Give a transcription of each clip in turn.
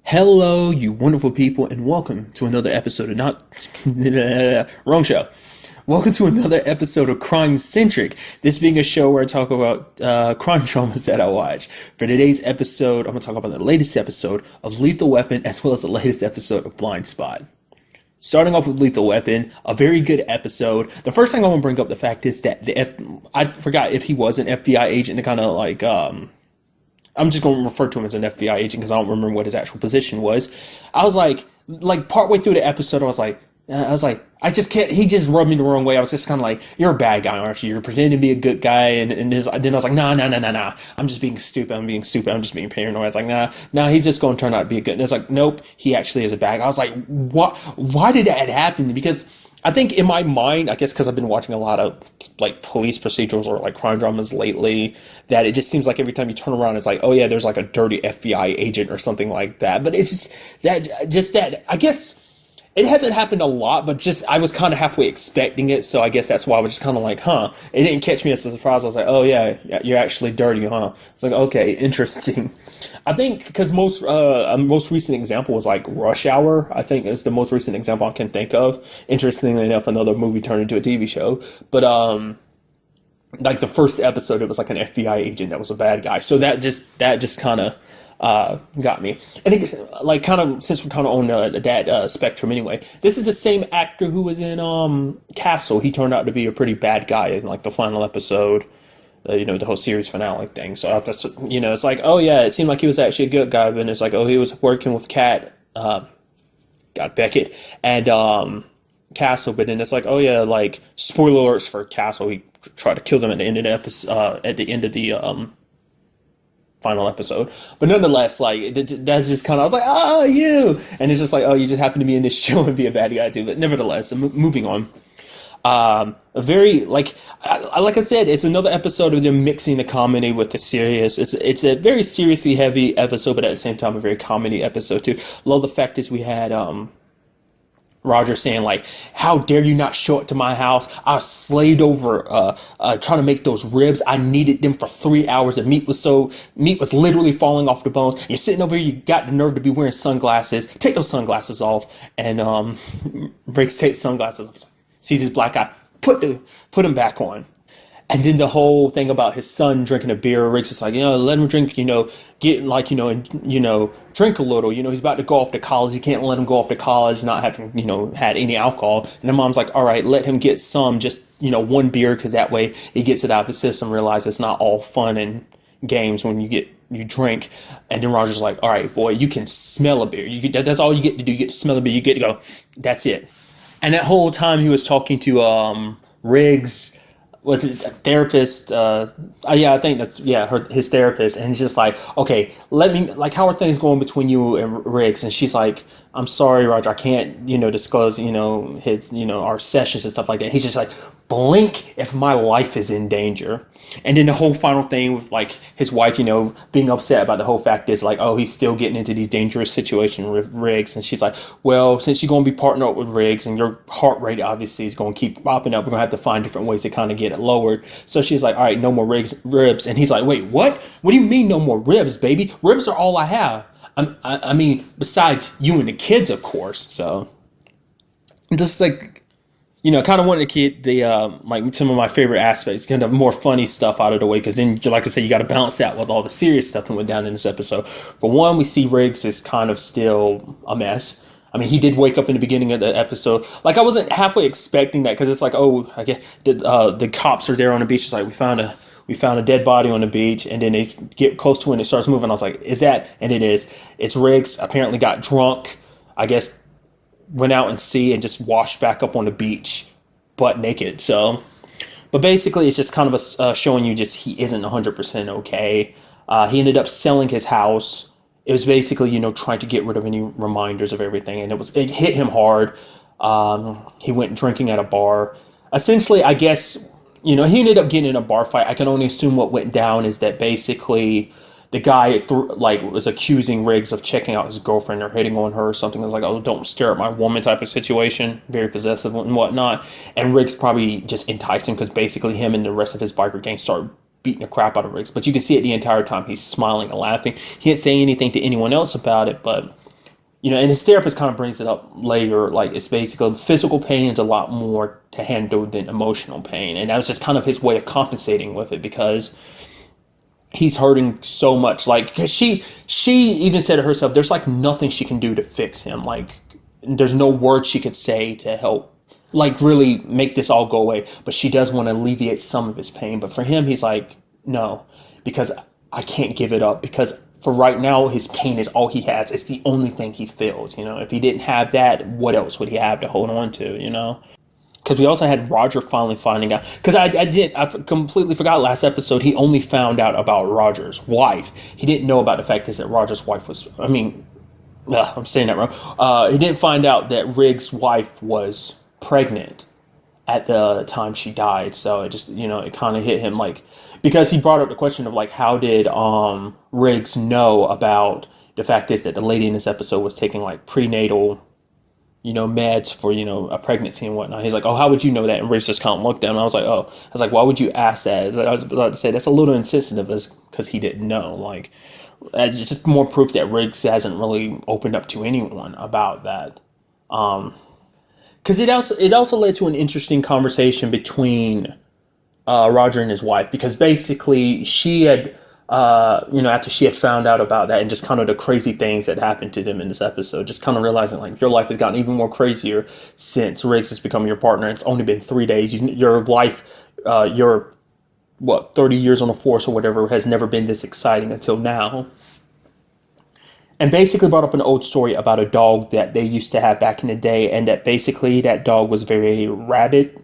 Hello, you wonderful people, and welcome to another episode of wrong show. Welcome to another episode of Crime Centric. This being a show where I talk about crime dramas that I watch. For today's episode, I'm going to talk about the latest episode of Lethal Weapon as well as the latest episode of Blindspot. Starting off with Lethal Weapon, a very good episode. The first thing I want to bring up the fact is that I forgot if he was an FBI agent to kind of like I'm just going to refer to him as an FBI agent because I don't remember what his actual position was. I was like partway through the episode, I just can't, he just rubbed me the wrong way. I was just kind of like, you're a bad guy, aren't you? You're pretending to be a good guy. And then I was like, nah. I'm just being stupid. I'm just being paranoid. I was like, nah, he's just going to turn out to be a good. And it's like, nope, he actually is a bad guy. I was like, what? Why did that happen? Because I think in my mind, I guess because I've been watching a lot of like police procedurals or like crime dramas lately, that it just seems like every time you turn around, it's like, oh yeah, there's like a dirty FBI agent or something like that. But it's just that, I guess it hasn't happened a lot, but just I was kind of halfway expecting it. So I guess that's why I was just kind of like, it didn't catch me as a surprise. I was like, oh yeah, you're actually dirty, huh? It's like, okay, interesting. I think because most recent example was like Rush Hour. I think it's the most recent example I can think of. Interestingly enough, another movie turned into a TV show. But like the first episode, it was like an FBI agent that was a bad guy. So that just kind of got me. And it, like kind of since we're kind of on that spectrum anyway, this is the same actor who was in Castle. He turned out to be a pretty bad guy in like the final episode. The whole series finale thing. So after, it's like, oh yeah, it seemed like he was actually a good guy, but it's like, oh, he was working with Beckett and Castle, but then it's like, oh yeah, like spoiler alerts for Castle, he tried to kill them at the end of the episode, final episode. But nonetheless, like that's just kind of, I was like, oh, you, and it's just like, oh, you just happen to be in this show and be a bad guy too. But nevertheless, moving on. A very like I said, it's another episode of them mixing the comedy with the serious. It's a very seriously heavy episode, but at the same time a very comedy episode too. Love the fact is we had Roger saying like, how dare you not show up to my house? I was slaved over trying to make those ribs. I needed them for 3 hours. The meat was literally falling off the bones. You're sitting over here, you got the nerve to be wearing sunglasses. Take those sunglasses off. And Riggs takes sunglasses off. Sees his black eye, put him back on. And then the whole thing about his son drinking a beer, Riggs is like, let him drink, get like, drink a little, he's about to go off to college. You can't let him go off to college not having, had any alcohol. And the mom's like, all right, let him get some, just, one beer, because that way he gets it out of the system, realize it's not all fun and games when you drink. And then Roger's like, all right, boy, you can smell a beer. That's all you get to do. You get to smell a beer. You get to go, that's it. And that whole time he was talking to Riggs, was it a therapist? I think that's, his therapist. And he's just like, okay, how are things going between you and Riggs? And she's like, I'm sorry, Roger, I can't, disclose, his, our sessions and stuff like that. He's just like, blink if my life is in danger. And then the whole final thing with like his wife, being upset about the whole fact is like, oh, he's still getting into these dangerous situations with Riggs. And she's like, well, since you're going to be partnered up with Riggs and your heart rate obviously is going to keep popping up, we're going to have to find different ways to kind of get it lowered. So she's like, all right, no more ribs. And he's like, wait, what? What do you mean no more ribs, baby? Ribs are all I have. I mean, besides you and the kids, of course. So just like, kind of wanted to get the, like some of my favorite aspects, kind of more funny stuff out of the way. Because then, like I said, you got to balance that with all the serious stuff that went down in this episode. For one, we see Riggs is kind of still a mess. I mean, he did wake up in the beginning of the episode. Like, I wasn't halfway expecting that, because it's like, oh, I guess the cops are there on the beach. It's like, we found a dead body on the beach, and then they get close to it and it starts moving. I was like, is that? And it is. It's Riggs. Apparently got drunk. I guess went out and sea and just washed back up on the beach, butt naked. So, but basically, it's just kind of showing you just he isn't 100% okay. He ended up selling his house. It was basically, trying to get rid of any reminders of everything, and it hit him hard. He went drinking at a bar. Essentially, I guess, he ended up getting in a bar fight. I can only assume what went down is that basically the guy was accusing Riggs of checking out his girlfriend or hitting on her or something. It was like, oh, don't stare at my woman type of situation, very possessive and whatnot. And Riggs probably just enticed him, because basically him and the rest of his biker gang started beating the crap out of Riggs. But you can see it the entire time. He's smiling and laughing. He didn't say anything to anyone else about it, but and his therapist kind of brings it up later, like it's basically physical pain is a lot more to handle than emotional pain. And that was just kind of his way of compensating with it, because he's hurting so much. Like, cause she even said to herself, there's like nothing she can do to fix him. Like, there's no words she could say to help, like, really make this all go away. But she does want to alleviate some of his pain. But for him, he's like, no, because I can't give it up, because for right now, his pain is all he has. It's the only thing he feels, If he didn't have that, what else would he have to hold on to, Because we also had Roger finally finding out. Because I completely forgot last episode, he only found out about Roger's wife. He didn't know about the fact that Roger's wife was, I'm saying that wrong. He didn't find out that Riggs' wife was pregnant at the time she died. So it just, it kind of hit him, like, because he brought up the question of, like, how did Riggs know about the fact is that the lady in this episode was taking, like, prenatal, meds for, a pregnancy and whatnot. He's like, oh, how would you know that? And Riggs just kind of looked at him. I was like, why would you ask that? I was about to say, that's a little insensitive, because he didn't know. Like, it's just more proof that Riggs hasn't really opened up to anyone about that. Because it also led to an interesting conversation between Roger and his wife, because basically she had, after she had found out about that and just kind of the crazy things that happened to them in this episode, just kind of realizing, like, your life has gotten even more crazier since Riggs has become your partner. It's only been 3 days. Your life, 30 years on the force or whatever, has never been this exciting until now. And basically brought up an old story about a dog that they used to have back in the day, and that basically that dog was very rabid,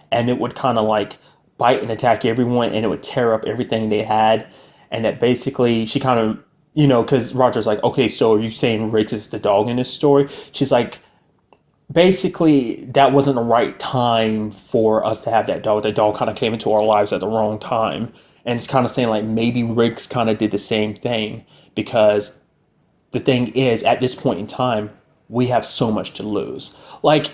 and it would kind of like bite and attack everyone, and it would tear up everything they had. And that basically she kind of, because Roger's like, okay, so are you saying Riggs is the dog in this story? She's like, basically that wasn't the right time for us to have that dog. The dog kind of came into our lives at the wrong time. And it's kind of saying, like, maybe Riggs kind of did the same thing, because the thing is, at this point in time, we have so much to lose. Like,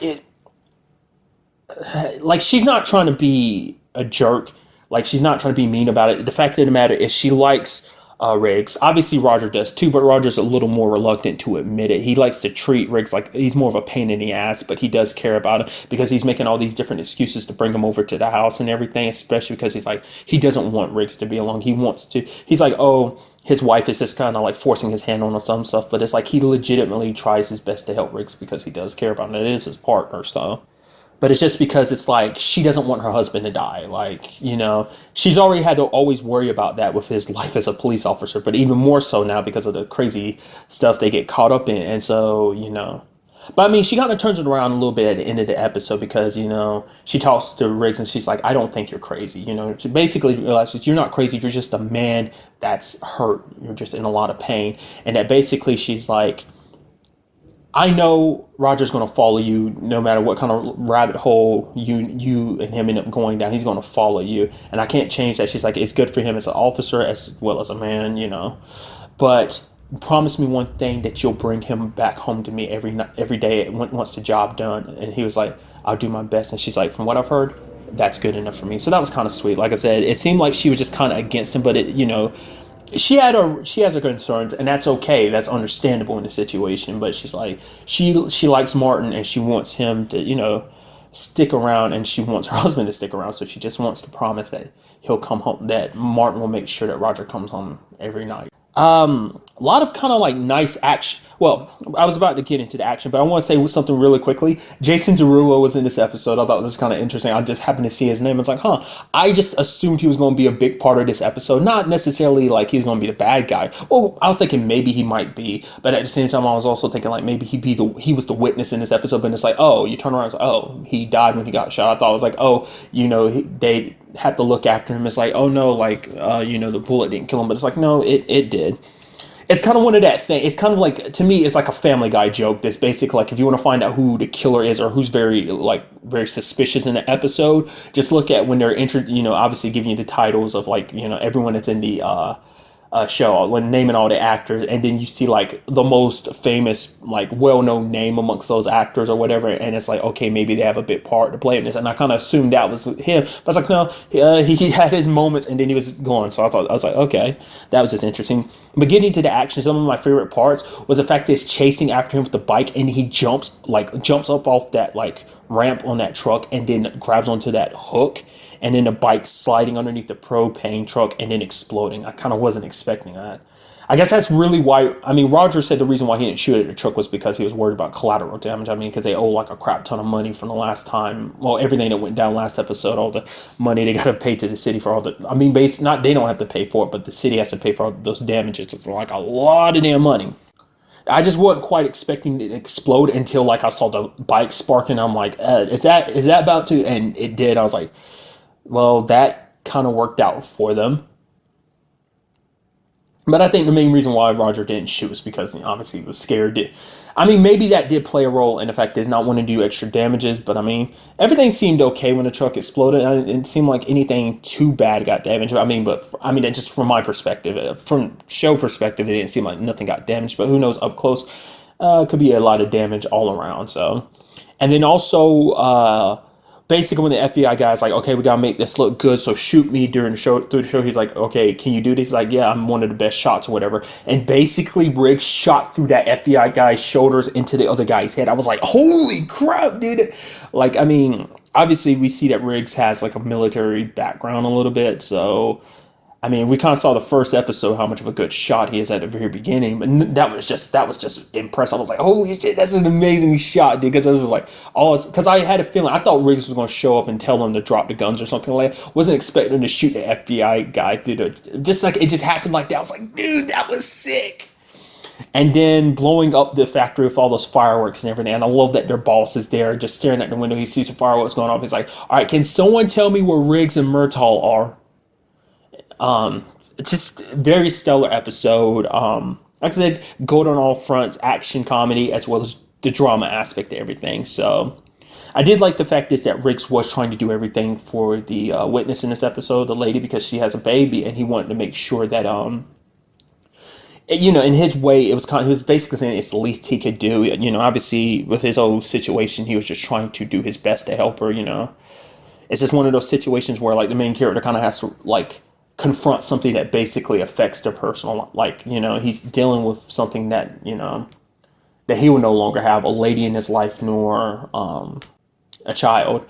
she's not trying to be a jerk. Like, she's not trying to be mean about it. The fact of the matter is, she likes Riggs. Obviously, Roger does too, but Roger's a little more reluctant to admit it. He likes to treat Riggs like he's more of a pain in the ass, but he does care about it, because he's making all these different excuses to bring him over to the house and everything, especially because he's like, he doesn't want Riggs to be alone. He's like, oh, his wife is just kind of like forcing his hand on some stuff, but it's like he legitimately tries his best to help Riggs because he does care about it. It is his partner, so. But it's just because it's like she doesn't want her husband to die. Like, she's already had to always worry about that with his life as a police officer, but even more so now because of the crazy stuff they get caught up in. And so, But she kind of turns it around a little bit at the end of the episode, because, she talks to Riggs and she's like, I don't think you're crazy. She basically realizes you're not crazy. You're just a man that's hurt. You're just in a lot of pain. And that basically she's like, I know Roger's going to follow you no matter what kind of rabbit hole you and him end up going down. He's going to follow you. And I can't change that. She's like, it's good for him as an officer as well as a man, But promise me one thing, that you'll bring him back home to me every day once the job done. And he was like, I'll do my best. And she's like, from what I've heard, that's good enough for me. So that was kind of sweet. Like I said, it seemed like she was just kind of against him, but she has her concerns, and that's okay. That's understandable in the situation. But she's like, she likes Martin, and she wants him to, stick around, and she wants her husband to stick around. So she just wants to promise that he'll come home, that Martin will make sure that Roger comes home every night. A lot of kind of like nice action. Well, I was about to get into the action, but I want to say something really quickly. Jason Derulo was in this episode. I thought this was kind of interesting. I just happened to see his name. I was like, I just assumed he was going to be a big part of this episode. Not necessarily like he's going to be the bad guy. Well, I was thinking maybe he might be, but at the same time, I was also thinking like maybe he was the witness in this episode. But it's like, oh, you turn around and it's like, oh, he died when he got shot. I thought it was like, oh, they have to look after him. It's like, oh no, like, the bullet didn't kill him. But it's like, no, it did. It's kind of one of that thing. It's kind of like, to me, it's like a Family Guy joke. That's basically like, if you want to find out who the killer is or who's very suspicious in the episode, just look at when they're obviously giving you the titles of like, everyone that's in the show, when naming all the actors, and then you see like the most famous, like well-known name amongst those actors or whatever, and it's like, okay, maybe they have a big part to play in this, and I kind of assumed that was him, but I was like, no, he had his moments, and then he was gone. So I was like, okay, that was just interesting. But getting to the action, some of my favorite parts was the fact that he's chasing after him with the bike, and he jumps up off that like ramp on that truck, and then grabs onto that hook, and then the bike sliding underneath the propane truck and then exploding. I kind of wasn't expecting that. I guess that's really why. I mean, Roger said the reason why he didn't shoot at the truck was because he was worried about collateral damage. I mean, because they owe like a crap ton of money from the last time. Well, everything that went down last episode, all the money they got to pay to the city for all the. I mean, not they don't have to pay for it, but the city has to pay for all those damages. It's like a lot of damn money. I just wasn't quite expecting it to explode until like I saw the bike sparking. I'm like, is that about to? And it did. I was like, well, that kind of worked out for them. But I think the main reason why Roger didn't shoot was because obviously he was scared. I mean, maybe that did play a role in the fact that he's not wanting to do extra damages. But I mean, everything seemed okay when the truck exploded. It didn't seem like anything too bad got damaged. I mean, just from my perspective, from show perspective, it didn't seem like nothing got damaged. But who knows, up close, could be a lot of damage all around. So, and then also, basically when the FBI guy's like, okay, we gotta make this look good, so shoot me through the show, he's like, okay, can you do this? He's like, yeah, I'm one of the best shots or whatever. And basically Riggs shot through that FBI guy's shoulders into the other guy's head. I was like, holy crap, dude. Like, I mean, obviously we see that Riggs has like a military background a little bit, so I mean, we kind of saw the first episode how much of a good shot he is at the very beginning, but that was just impressive. I was like, holy shit, that's an amazing shot, dude. Because I was like, because I had a feeling, I thought Riggs was going to show up and tell them to drop the guns or something like that. Wasn't expecting to shoot the FBI guy through just like it just happened like that. I was like, dude, that was sick. And then blowing up the factory with all those fireworks and everything. And I love that their boss is there, just staring at the window. He sees the fireworks going off. He's like, all right, can someone tell me where Riggs and Murtaugh are? Just very stellar episode. Like I said, good on all fronts, action comedy, as well as the drama aspect of everything. So I did like the fact that Riggs was trying to do everything for the witness in this episode, the lady, because she has a baby, and he wanted to make sure that, in his way, he was basically saying it's the least he could do. Obviously with his old situation, he was just trying to do his best to help her, It's just one of those situations where like the main character kind of has to like confront something that basically affects their personal life. Like, he's dealing with something that, that he will no longer have a lady in his life nor a child.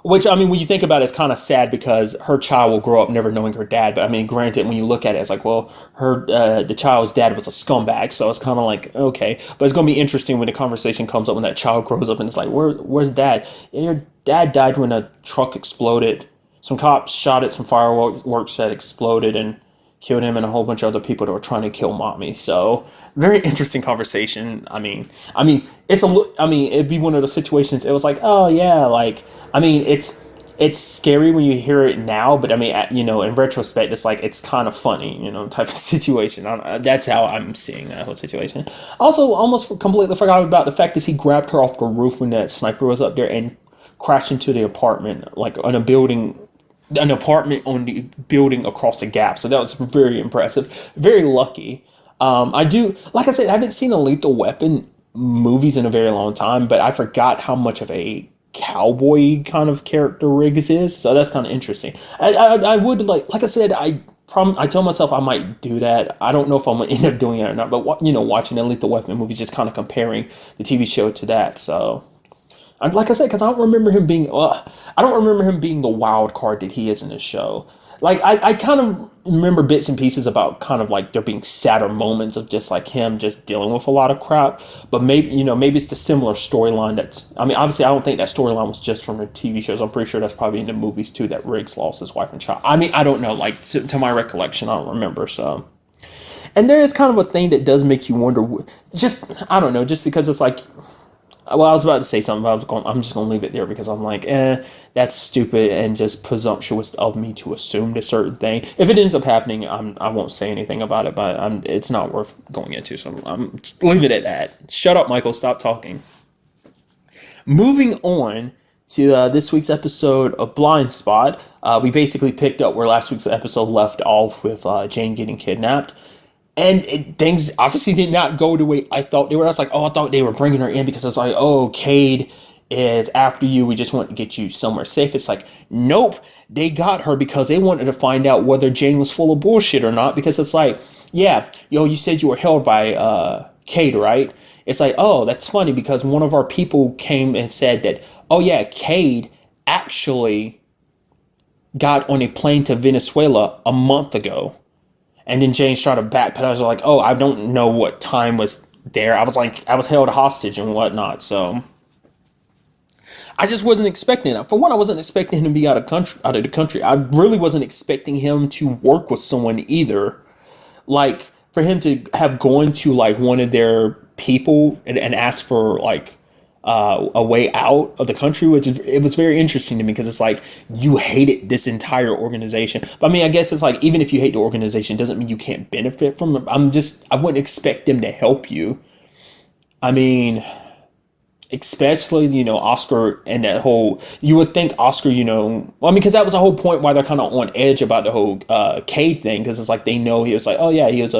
Which, I mean, when you think about it, it's kind of sad because her child will grow up never knowing her dad. But I mean, granted, when you look at it, it's like, well, the child's dad was a scumbag. So it's kind of like, okay. But it's going to be interesting when the conversation comes up when that child grows up and it's like, where's dad? Yeah, your dad died when a truck exploded. Some cops shot at some fireworks that exploded and killed him and a whole bunch of other people that were trying to kill mommy. So very interesting conversation. I mean, it'd be one of those situations. It was like, oh yeah, like, I mean, it's scary when you hear it now, but I mean, in retrospect, it's like, it's kind of funny, type of situation. That's how I'm seeing that whole situation. Also, almost completely forgot about the fact that he grabbed her off the roof when that sniper was up there and crashed into the apartment, like on an apartment on the building across the gap. So that was very impressive. Very lucky. Like I said, I haven't seen a Lethal Weapon movies in a very long time, but I forgot how much of a cowboy kind of character Riggs is. So that's kind of interesting. I would like I said, I tell myself I might do that. I don't know if I'm going to end up doing it or not, but watching the Lethal Weapon movies, just kind of comparing the TV show to that. So, like I said, because I don't remember him being the wild card that he is in this show. Like, I kind of remember bits and pieces about kind of like there being sadder moments of just like him just dealing with a lot of crap. But maybe it's the similar storyline obviously I don't think that storyline was just from the TV shows. I'm pretty sure that's probably in the movies too, that Riggs lost his wife and child. I mean, I don't know, like to my recollection, I don't remember, so. And there is kind of a thing that does make you wonder, I don't know, just because it's like, well, I was about to say something, but I'm just going to leave it there because I'm like, that's stupid and just presumptuous of me to assume this certain thing. If it ends up happening, I won't say anything about it, but it's not worth going into, so I'm leave it at that. Shut up, Michael. Stop talking. Moving on to this week's episode of Blindspot. We basically picked up where last week's episode left off with Jane getting kidnapped. And things obviously did not go the way I thought they were. I was like, I thought they were bringing her in because I was like, Cade is after you. We just want to get you somewhere safe. It's like, nope, they got her because they wanted to find out whether Jane was full of bullshit or not. Because it's like, yeah, yo, you said you were held by Cade, right? It's like, oh, that's funny because one of our people came and said that, oh yeah, Cade actually got on a plane to Venezuela a month ago. And then Jane tried to backpedal. I was like, oh, I don't know what time was there. I was like, I was held hostage and whatnot. So I just wasn't expecting it. For one, I wasn't expecting him to be out of the country. I really wasn't expecting him to work with someone either. Like, for him to have gone to like one of their people and asked for like a way out of the country, it was very interesting to me because it's like you hated this entire organization. But I mean, I guess it's like even if you hate the organization, doesn't mean you can't benefit from it. I wouldn't expect them to help you. I mean, especially, you know, Oscar and that whole, you would think Oscar, you know, well, I mean, because that was the whole point why they're kind of on edge about the whole Cade thing, because it's like they know he was like, oh yeah, he was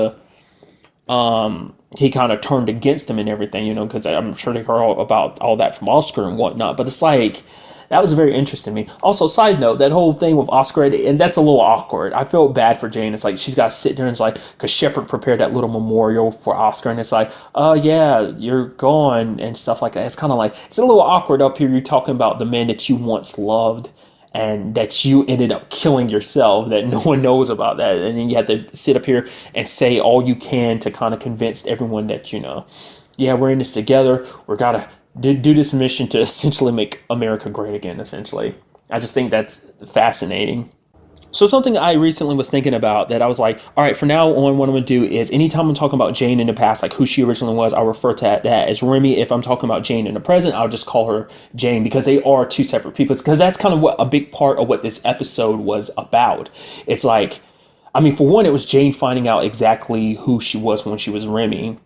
he kind of turned against him and everything, you know, because I'm sure they heard all about all that from Oscar and whatnot. But it's like, that was very interesting to me. Also, side note, that whole thing with Oscar, and that's a little awkward. I felt bad for Jane. It's like she's got to sit there and it's like, because Shepard prepared that little memorial for Oscar, and it's like, oh yeah, you're gone and stuff like that. It's kind of like, it's a little awkward up here. You're talking about the man that you once loved and that you ended up killing yourself, that no one knows about that. And then you have to sit up here and say all you can to kind of convince everyone that, you know, yeah, we're in this together. We're got to do this mission to essentially make America great again, essentially. I just think that's fascinating. So something I recently was thinking about that I was like, all right, from now on, what I'm going to do is anytime I'm talking about Jane in the past, like who she originally was, I'll refer to that as Remy. If I'm talking about Jane in the present, I'll just call her Jane, because they are two separate people. Because that's kind of what a big part of what this episode was about. It's like, I mean, for one, it was Jane finding out exactly who she was when she was Remy.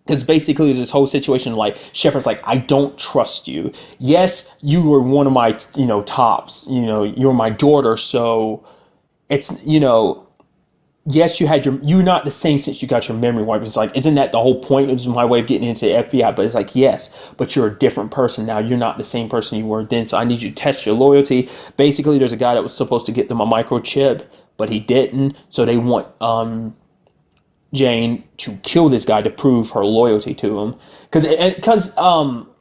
Because basically there's this whole situation like Shepard's like, I don't trust you. Yes, you were one of my, you know, tops. You know, you're my daughter. So it's, you know, yes, you're not the same since you got your memory wiped. It's like, isn't that the whole point? It was my way of getting into the FBI. But it's like, yes, but you're a different person now. You're not the same person you were then. So I need you to test your loyalty. Basically, there's a guy that was supposed to get them a microchip, but he didn't. So they want, Jane to kill this guy to prove her loyalty to him, because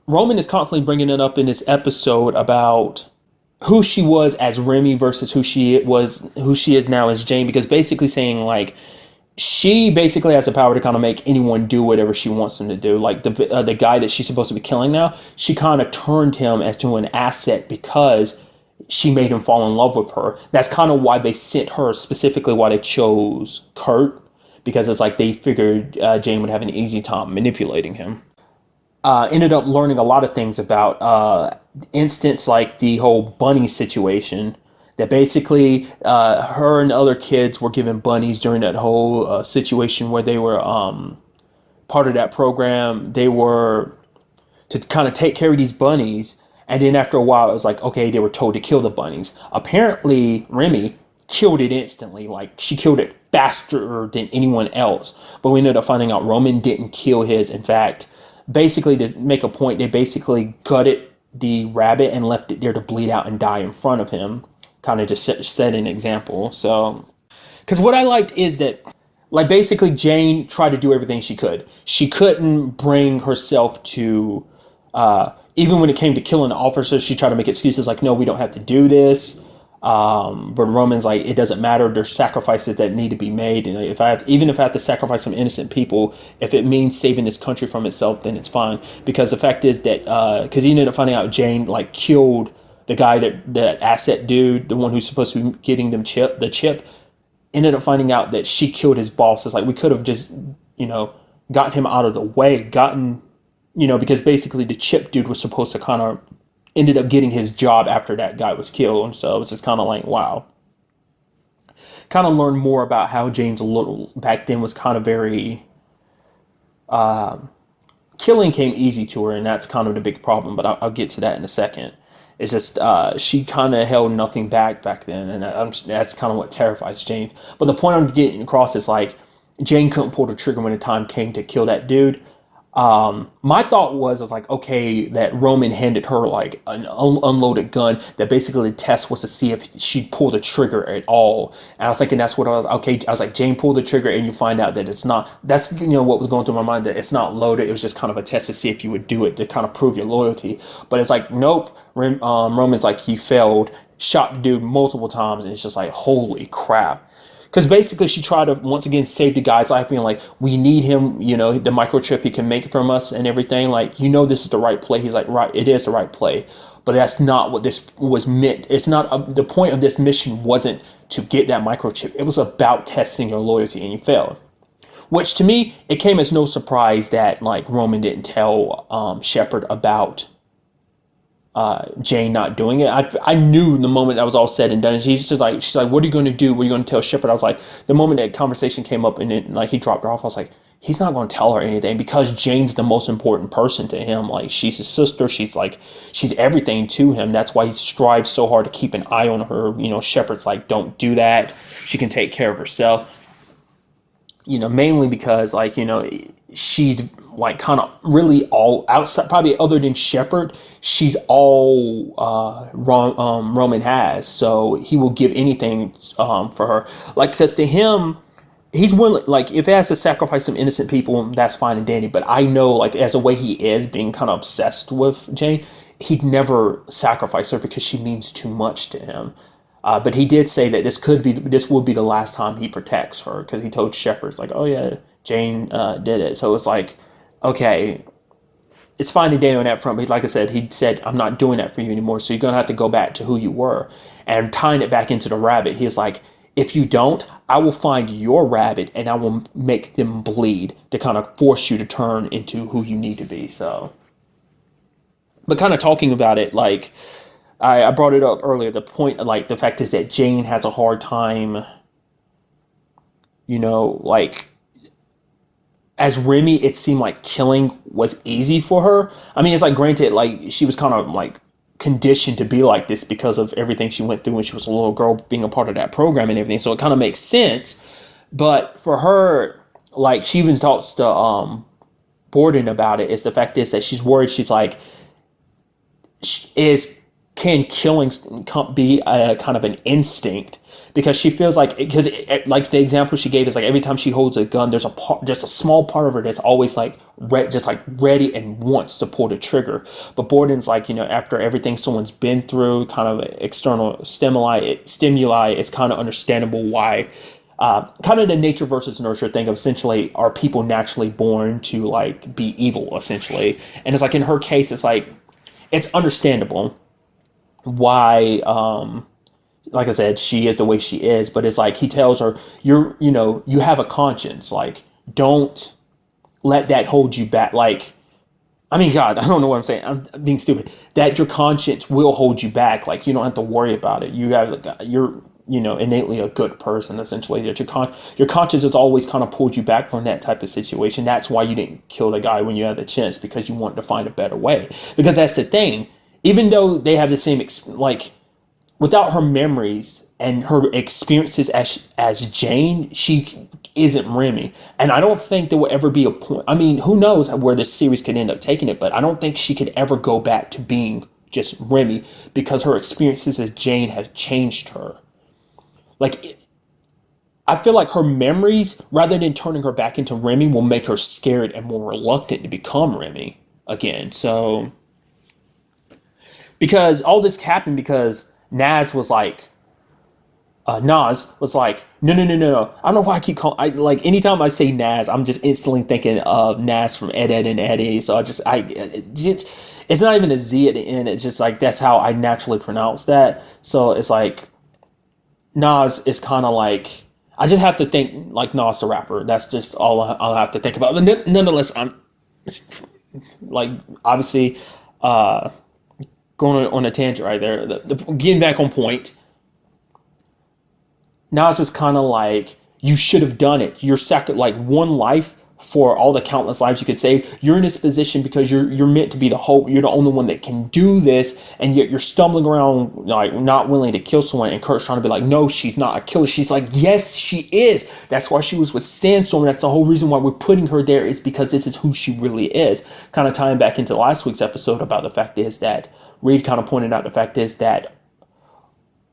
Roman is constantly bringing it up in this episode about who she was as Remy versus who she is now as Jane, because basically saying like she basically has the power to kind of make anyone do whatever she wants them to do. Like the guy that she's supposed to be killing now, she kind of turned him as to an asset because she made him fall in love with her. That's kind of why they sent her, specifically why they chose Kurt. Because it's like they figured Jane would have an easy time manipulating him. Ended up learning a lot of things about instance like the whole bunny situation. That basically her and the other kids were given bunnies during that whole situation where they were part of that program. They were to kind of take care of these bunnies. And then after a while, it was like, okay, they were told to kill the bunnies. Apparently, Remy killed it instantly. Like, she killed it faster than anyone else. But we ended up finding out Roman didn't kill his. In fact, basically to make a point, they basically gutted the rabbit and left it there to bleed out and die in front of him. Kind of just set an example. So, because what I liked is that, like, basically Jane tried to do everything she could. She couldn't bring herself to, even when it came to killing the officers, she tried to make excuses like, no, we don't have to do this. But Roman's like, it doesn't matter. There's sacrifices that need to be made, and if I have to sacrifice some innocent people, if it means saving this country from itself, then it's fine. Because the fact is that because he ended up finding out Jane like killed the guy that asset dude, the one who's supposed to be getting them the chip, ended up finding out that she killed his boss. It's like we could have just gotten him out of the way, because basically the chip dude was supposed to kind of ended up getting his job after that guy was killed. And so it's just kind of like, wow. Kind of learned more about how Jane's little back then was kind of very, killing came easy to her, and that's kind of the big problem, but I'll get to that in a second. It's just, she kind of held nothing back then, and that's kind of what terrifies Jane. But the point I'm getting across is like, Jane couldn't pull the trigger when the time came to kill that dude. My thought was, I was like, okay, that Roman handed her like an unloaded gun that basically the test was to see if she'd pull the trigger at all. And I was thinking that's what I was, okay, I was like, Jane pulled the trigger and you find out that it's not, that's, what was going through my mind, that it's not loaded. It was just kind of a test to see if you would do it to kind of prove your loyalty. But it's like, nope, Roman's like, he failed, shot the dude multiple times, and it's just like, holy crap. Because basically she tried to, once again, save the guy's life, being like, we need him, the microchip he can make from us and everything. Like, this is the right play. He's like, right, it is the right play. But that's not what this was meant. It's not, the point of this mission wasn't to get that microchip. It was about testing your loyalty, and you failed. Which, to me, it came as no surprise that, like, Roman didn't tell Shepard about Jane not doing it. I knew the moment that was all said and done. And she's like, what are you going to do? What are you going to tell Shepard? I was like, the moment that conversation came up and then, like, he dropped her off, I was like, he's not going to tell her anything, because Jane's the most important person to him. Like, she's his sister. She's everything to him. That's why he strives so hard to keep an eye on her. Shepard's like, don't do that. She can take care of herself. Mainly because, like, she's like kind of really all outside, probably other than Shepard, she's all Roman has. So he will give anything for her. Like, because to him, he's willing, like, if he has to sacrifice some innocent people, that's fine and dandy. But I know, like, as the way he is, being kind of obsessed with Jane, he'd never sacrifice her because she means too much to him. But he did say that this would be the last time he protects her, because he told Shepard, like, oh yeah, Jane did it. So it's like, okay, it's fine to date on that front. But like I said, he said, I'm not doing that for you anymore. So you're going to have to go back to who you were. And tying it back into the rabbit, he's like, if you don't, I will find your rabbit and I will make them bleed to kind of force you to turn into who you need to be. So, but kind of talking about it, like, I brought it up earlier. The point, like, the fact is that Jane has a hard time, like, as Remy, it seemed like killing was easy for her. I mean, it's like, granted, like, she was kind of like conditioned to be like this because of everything she went through when she was a little girl, being a part of that program and everything. So it kind of makes sense. But for her, like, she even talks to Borden about it. Is the fact is that she's worried. She's like, can killing be a kind of an instinct? Because she feels like, like the example she gave is like, every time she holds a gun, there's a small part of her that's always like ready and wants to pull the trigger. But Borden's like, after everything someone's been through, kind of external stimuli, it's kind of understandable why. Kind of the nature versus nurture thing of, essentially, are people naturally born to like be evil, essentially? And it's like, in her case, it's like, it's understandable why, like I said, she is the way she is. But it's like, he tells her, you have a conscience, like, don't let that hold you back. Like, I mean, God, I don't know what I'm saying, I'm being stupid, that your conscience will hold you back. Like, you don't have to worry about it. You're innately a good person, essentially. That your conscience has always kind of pulled you back from that type of situation. That's why you didn't kill the guy when you had the chance, because you wanted to find a better way. Because that's the thing, even though they have the same, like, without her memories and her experiences as Jane, she isn't Remy. And I don't think there will ever be a point. I mean, who knows where this series could end up taking it, but I don't think she could ever go back to being just Remy, because her experiences as Jane have changed her. Like, I feel like her memories, rather than turning her back into Remy, will make her scared and more reluctant to become Remy again. So, because all this happened because Nas was like, no. I don't know why I keep calling, like, anytime I say Nas, I'm just instantly thinking of Nas from Ed, Edd n Eddy. So it's not even a Z at the end. It's just like, that's how I naturally pronounce that. So it's like, Nas is kind of like, I just have to think like Nas the rapper. That's just all I'll have to think about. But nonetheless, I'm like, obviously, going on a tangent right there. Getting back on point. Now it's just kind of like, you should have done it. You're like, one life for all the countless lives you could save. You're in this position because you're meant to be the hope. You're the only one that can do this, and yet you're stumbling around like not willing to kill someone. And Kurt's trying to be like, no, she's not a killer. She's like, yes, she is. That's why she was with Sandstorm. That's the whole reason why we're putting her there, is because this is who she really is. Kind of tying back into last week's episode about the fact is that Reid kind of pointed out the fact is that,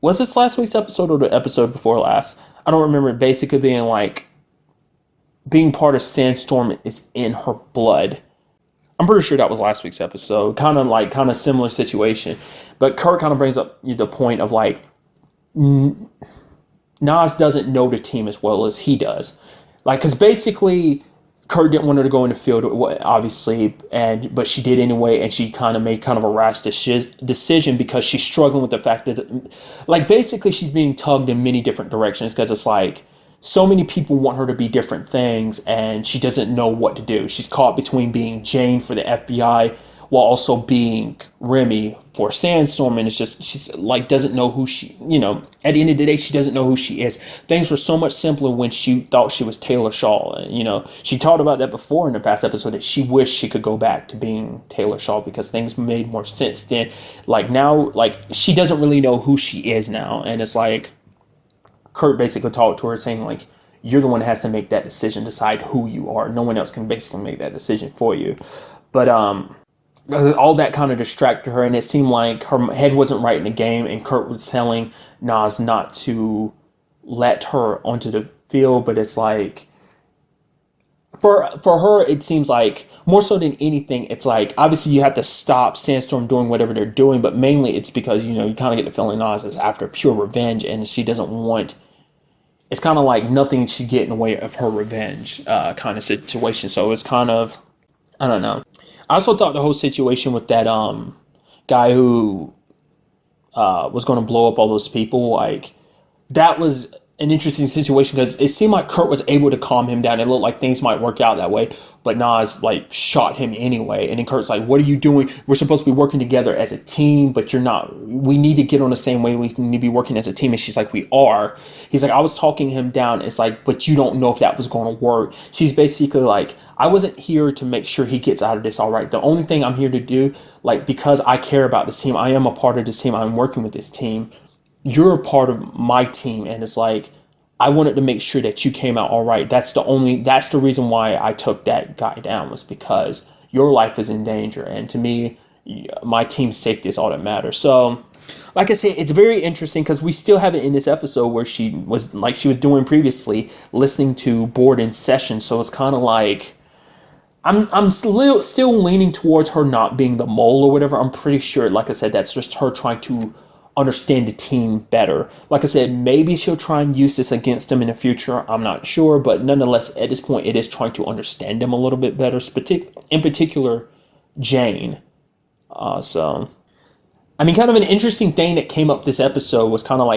was this last week's episode or the episode before last? I don't remember. Basically being like, being part of Sandstorm is in her blood. I'm pretty sure that was last week's episode. Kind of similar situation. But Kurt kind of brings up the point of like, Nas doesn't know the team as well as he does. Like, because basically Kurt didn't want her to go in the field, obviously, but she did anyway, and she kind of made kind of a rash decision because she's struggling with the fact that, like, basically she's being tugged in many different directions, because it's like, so many people want her to be different things, and she doesn't know what to do. She's caught between being Jane for the FBI while also being Remy for Sandstorm, and it's just, she's like, doesn't know who she, at the end of the day, she doesn't know who she is. Things were so much simpler when she thought she was Taylor Shaw. She talked about that before in the past episode, that she wished she could go back to being Taylor Shaw because things made more sense then. Like now, like, she doesn't really know who she is now, and it's like, Kurt basically talked to her saying, like, you're the one that has to make that decision, decide who you are. No one else can basically make that decision for you. But all that kind of distracted her, and it seemed like her head wasn't right in the game, and Kurt was telling Nas not to let her onto the field. But it's like, for her, it seems like, more so than anything, it's like, obviously you have to stop Sandstorm doing whatever they're doing, but mainly it's because, you kind of get the feeling Nas is after pure revenge, and she doesn't want, it's kind of like nothing should get in the way of her revenge kind of situation. So it's kind of, I don't know. I also thought the whole situation with that guy who was going to blow up all those people, like, that was an interesting situation, because it seemed like Kurt was able to calm him down. It looked like things might work out that way, but Nas like shot him anyway. And then Kurt's like, what are you doing? We're supposed to be working together as a team, but you're not. We need to get on the same way. We need to be working as a team. And she's like, we are. He's like, I was talking him down. It's like, but you don't know if that was going to work. She's basically like, I wasn't here to make sure he gets out of this all right. The only thing I'm here to do, like, because I care about this team, I am a part of this team, I'm working with this team, you're a part of my team, and it's like, I wanted to make sure that you came out all right. That's the reason why I took that guy down, was because your life is in danger, and to me, my team's safety is all that matters. So, like I said, it's very interesting, because we still have it in this episode where she was, like she was doing previously, listening to Board in Session. So it's kind of like, I'm still leaning towards her not being the mole or whatever. I'm pretty sure, like I said, that's just her trying to understand the team better. Like I said, maybe she'll try and use this against him in the future. I'm not sure, but nonetheless, at this point, it is trying to understand him a little bit better. In particular, Jane. So, I mean, kind of an interesting thing that came up this episode was kind of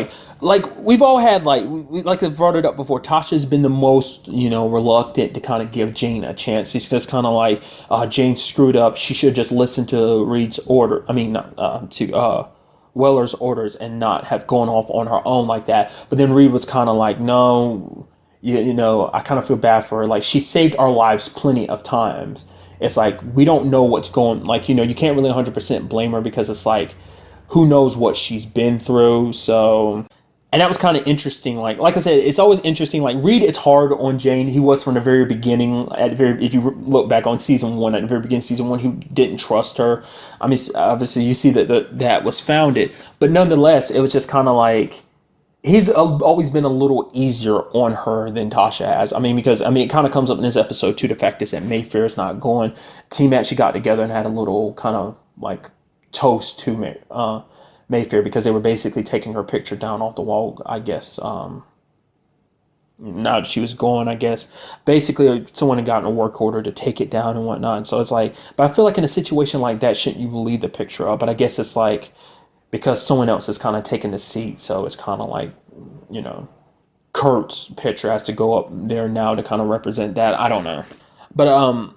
like we've all had, like I've brought it up before, Tasha's been the most, reluctant to kind of give Jane a chance. She's just kind of like, Jane screwed up. She should just listen to Reid's order. I mean, to Weller's orders and not have gone off on her own like that. But then Reid was kind of like, no, I kind of feel bad for her. Like, she saved our lives plenty of times. It's like, we don't know what's going, like, you can't really 100% blame her, because it's like, who knows what she's been through. So, and that was kind of interesting. Like I said, it's always interesting. Like, Reid, it's hard on Jane. He was from the very beginning. If you look back on season 1, at the very beginning of season 1, he didn't trust her. I mean, obviously you see that was founded, but nonetheless, it was just kind of like, he's always been a little easier on her than Tasha has. I mean, because it kind of comes up in this episode too. The fact is that Mayfair is not going. Team actually got together and had a little kind of like toast to Mayfair, because they were basically taking her picture down off the wall, I guess. Now that she was gone, I guess. Basically, someone had gotten a work order to take it down and whatnot. So it's like, but I feel like in a situation like that, shouldn't you leave the picture up? But I guess it's like, because someone else is kind of taking the seat, so it's kind of like, Kurt's picture has to go up there now to kind of represent that. I don't know. But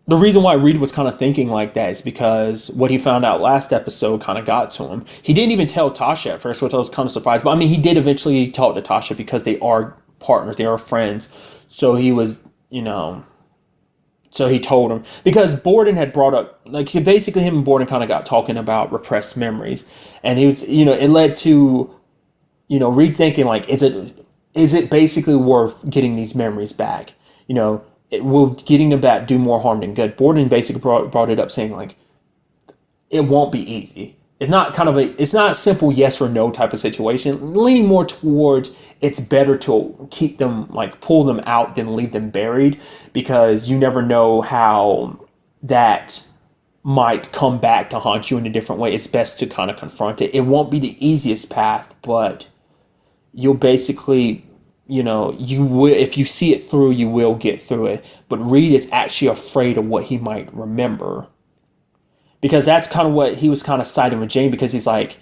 the reason why Reid was kind of thinking like that is because what he found out last episode kind of got to him. He didn't even tell Tasha at first, which I was kind of surprised. But I mean, he did eventually talk to Tasha, because they are partners, they are friends. So he was, So he told him, because Borden had brought up, like, basically him and Borden kind of got talking about repressed memories. And he was, it led to, rethinking, like, is it basically worth getting these memories back? Will getting them back do more harm than good? Borden basically brought it up saying, like, it won't be easy. It's not a simple yes or no type of situation, leaning more towards it's better to keep them, like, pull them out than leave them buried, because you never know how that might come back to haunt you in a different way. It's best to kind of confront it. It won't be the easiest path, but you'll basically, you will, if you see it through, you will get through it. But Reid is actually afraid of what he might remember, because that's kind of what he was kind of siding with Jane, because he's like,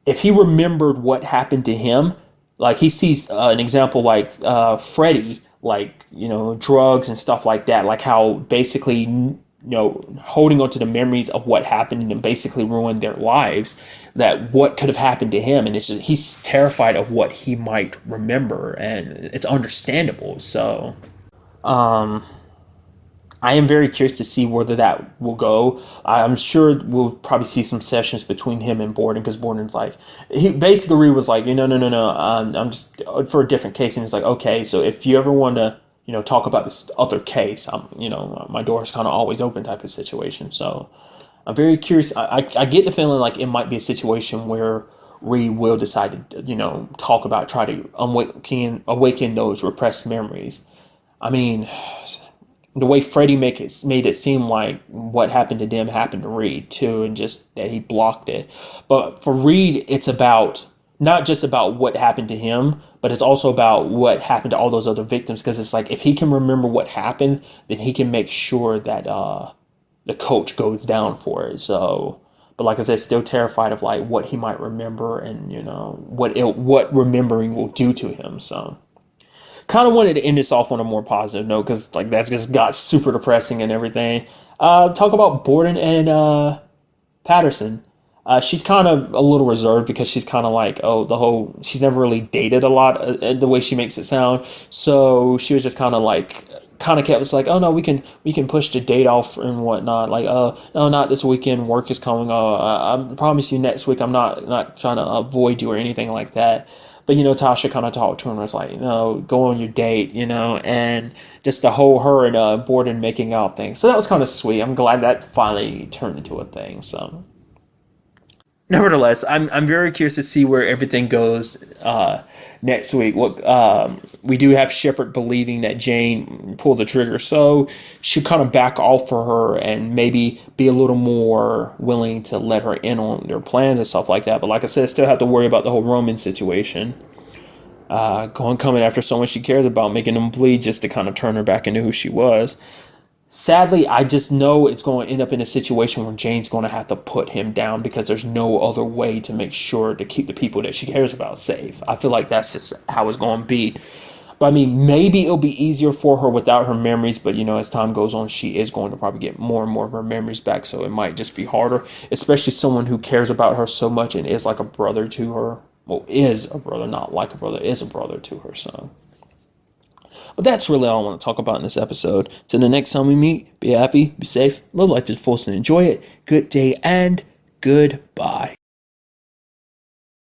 if he remembered what happened to him, like, he sees an example like Freddie, like, drugs and stuff like that, like how basically, holding on to the memories of what happened and basically ruined their lives, that what could have happened to him. And it's just, he's terrified of what he might remember, and it's understandable. So, I am very curious to see whether that will go. I'm sure we'll probably see some sessions between him and Borden, because Borden's like, he basically was like, no, I'm just for a different case. And it's like, okay, so if you ever want to, talk about this other case, my door is kind of always open type of situation. So I'm very curious. I get the feeling like it might be a situation where Reid will decide to, try to awaken those repressed memories. I mean, the way Freddie made it seem like what happened to them happened to Reid too, and just that he blocked it. But for Reid, it's about not just about what happened to him, but it's also about what happened to all those other victims. Because it's like, if he can remember what happened, then he can make sure that the coach goes down for it. So, but like I said, still terrified of, like, what he might remember, and what remembering will do to him. So, kind of wanted to end this off on a more positive note, because, like, that's just got super depressing and everything. Talk about Borden and Patterson. She's kind of a little reserved, because she's kind of like, she's never really dated a lot, the way she makes it sound. So she was just kind of kept, it's like, oh no, we can push the date off and whatnot. Like, no, not this weekend. Work is coming. I promise you next week. I'm not trying to avoid you or anything like that. But, Tasha kind of talked to her and was like, go on your date, and just the whole her and Borden making out thing. So that was kind of sweet. I'm glad that finally turned into a thing. So, nevertheless, I'm very curious to see where everything goes next week. We do have Shepard believing that Jane pulled the trigger, so she'll kind of back off for her and maybe be a little more willing to let her in on their plans and stuff like that. But like I said, still have to worry about the whole Roman situation. Coming after someone she cares about, making them bleed just to kind of turn her back into who she was. Sadly, I just know it's going to end up in a situation where Jane's going to have to put him down, because there's no other way to make sure to keep the people that she cares about safe. I feel like that's just how it's going to be. But I mean, maybe it'll be easier for her without her memories, but as time goes on, she is going to probably get more and more of her memories back, so it might just be harder, especially someone who cares about her so much and is like a brother to her. Well, is a brother, not like a brother, is a brother to her, so. But that's really all I want to talk about in this episode. Till the next time we meet, be happy, be safe, live life to the fullest, and enjoy it. Good day and goodbye.